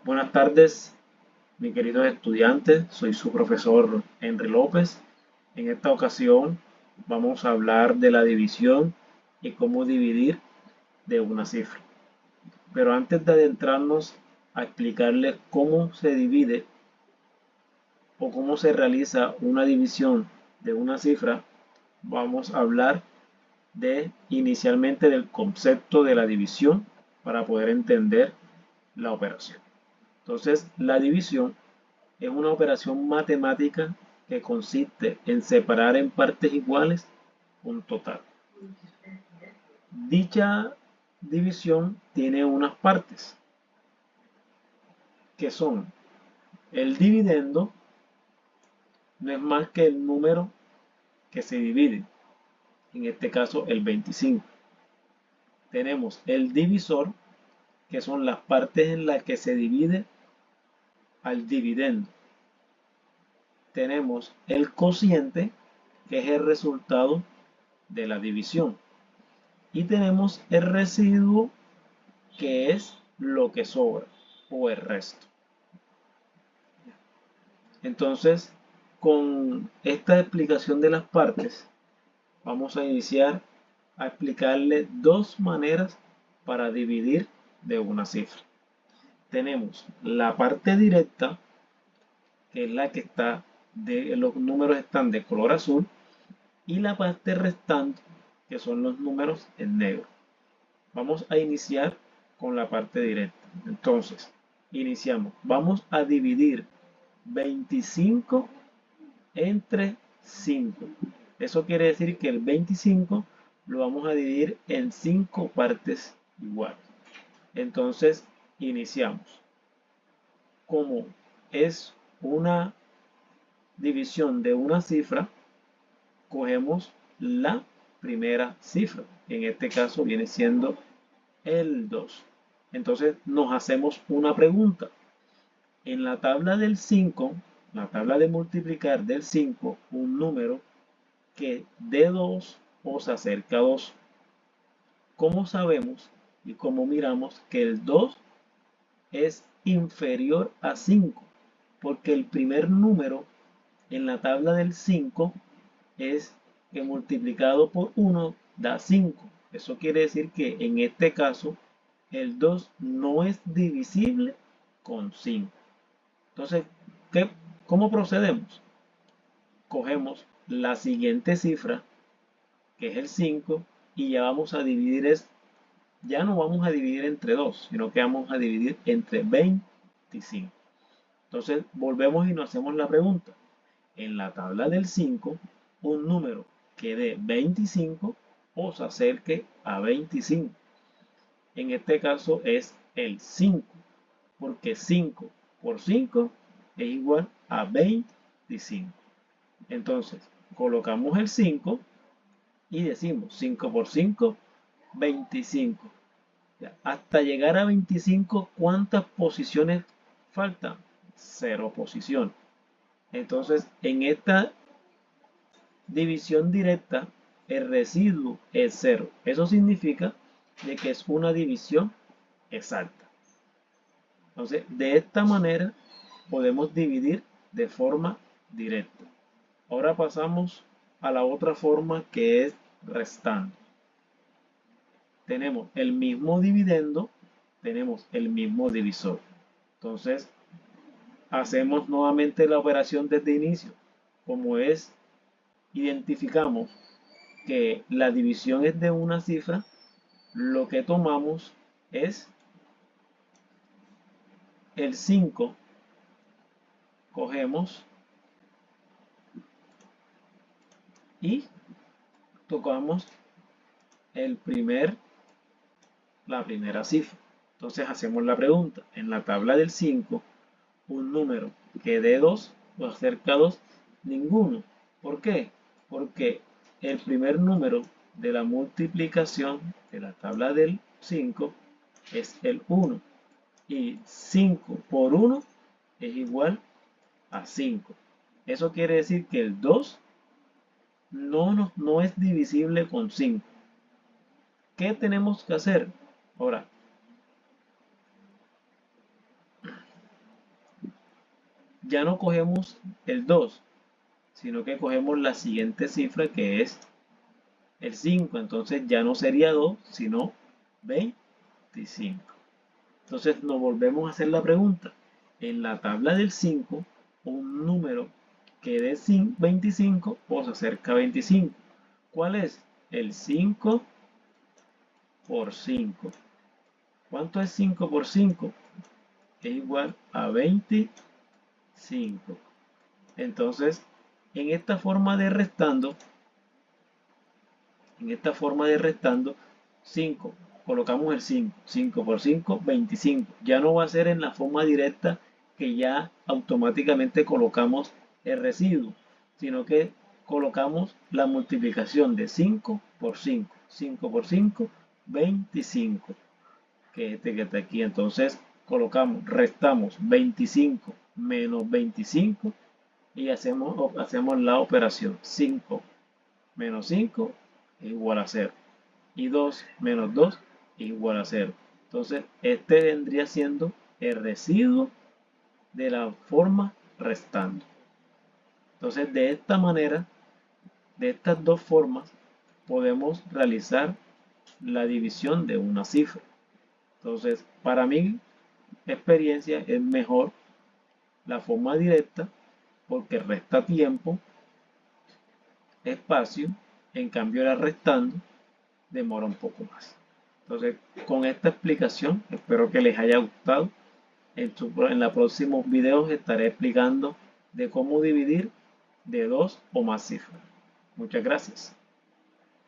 Buenas tardes, mis queridos estudiantes. Soy su profesor Henry López. En esta ocasión vamos a hablar de la división y cómo dividir de una cifra. Pero antes de adentrarnos a explicarles cómo se divide o cómo se realiza una división de una cifra, vamos a hablar inicialmente del concepto de la división para poder entender la operación. Entonces, la división es una operación matemática que consiste en separar en partes iguales un total. Dicha división tiene unas partes que son el dividendo, no es más que el número que se divide, en este caso el 25. Tenemos el divisor, que son las partes en las que se divide al dividendo. Tenemos el cociente, que es el resultado de la división. Y tenemos el residuo, que es lo que sobra o el resto. Entonces, con esta explicación de las partes, vamos a iniciar a explicarle dos maneras para dividir de una cifra. Tenemos la parte directa, que es la que está los números están de color azul, y la parte restante, que son los números en negro. Vamos a iniciar con la parte directa. Entonces, iniciamos. Vamos a dividir 25 entre 5. Eso quiere decir que el 25 lo vamos a dividir en 5 partes iguales. Entonces, iniciamos. Como es una división de una cifra, cogemos la primera cifra. En este caso viene siendo el 2. Entonces nos hacemos una pregunta. En la tabla del 5, la tabla de multiplicar del 5, un número que de 2 o se acerca a 2. ¿Cómo sabemos y cómo miramos que el 2 es inferior a 5? Porque el primer número en la tabla del 5 es que multiplicado por 1 da 5. Eso quiere decir que en este caso el 2 no es divisible con 5. Entonces, ¿cómo procedemos? Cogemos la siguiente cifra, que es el 5, y ya vamos a dividir, ya no vamos a dividir entre 2, sino que vamos a dividir entre 25. Entonces, volvemos y nos hacemos la pregunta. En la tabla del 5, un número que dé 25 o se acerque a 25. En este caso es el 5, porque 5 por 5 es igual a 25. Entonces, colocamos el 5 y decimos 5 por 5, 25. Hasta llegar a 25, ¿cuántas posiciones faltan? 0 posiciones. Entonces, en esta división directa, el residuo es 0. Eso significa de que es una división exacta. Entonces, de esta manera podemos dividir de forma directa. Ahora pasamos a la otra forma, que es restando. Tenemos el mismo dividendo, tenemos el mismo divisor. Entonces, hacemos nuevamente la operación desde inicio. Como es, identificamos que la división es de una cifra, lo que tomamos es el 5, cogemos y tocamos la primera cifra. Entonces hacemos la pregunta. En la tabla del 5, un número que dé 2 o acerca a 2, ninguno. ¿Por qué? Porque el primer número de la multiplicación de la tabla del 5 es el 1. Y 5 por 1 es igual a 5. Eso quiere decir que el 2 no es divisible con 5. ¿Qué tenemos que hacer? Ahora, ya no cogemos el 2, sino que cogemos la siguiente cifra, que es el 5. Entonces ya no sería 2, sino 25. Entonces nos volvemos a hacer la pregunta. En la tabla del 5, un número que dé 25 o se acerca a 25. ¿Cuál es? El 5 por 5. ¿Cuánto es 5 por 5? Es igual a 25. Entonces, en esta forma de restando, 5, colocamos el 5. 5 por 5, 25. Ya no va a ser en la forma directa que ya automáticamente colocamos el residuo, sino que colocamos la multiplicación de 5 por 5. 5 por 5, 25. Que es este que está aquí. Entonces restamos 25 menos 25 y hacemos la operación. 5 menos 5 es igual a 0. Y 2 menos 2 es igual a 0. Entonces, este vendría siendo el residuo de la forma restando. Entonces, de esta manera, de estas dos formas, podemos realizar la división de una cifra. Entonces, para mi experiencia es mejor la forma directa porque resta tiempo, espacio, en cambio la restando demora un poco más. Entonces, con esta explicación, espero que les haya gustado. En los próximos videos estaré explicando de cómo dividir de 2 o más cifras. Muchas gracias.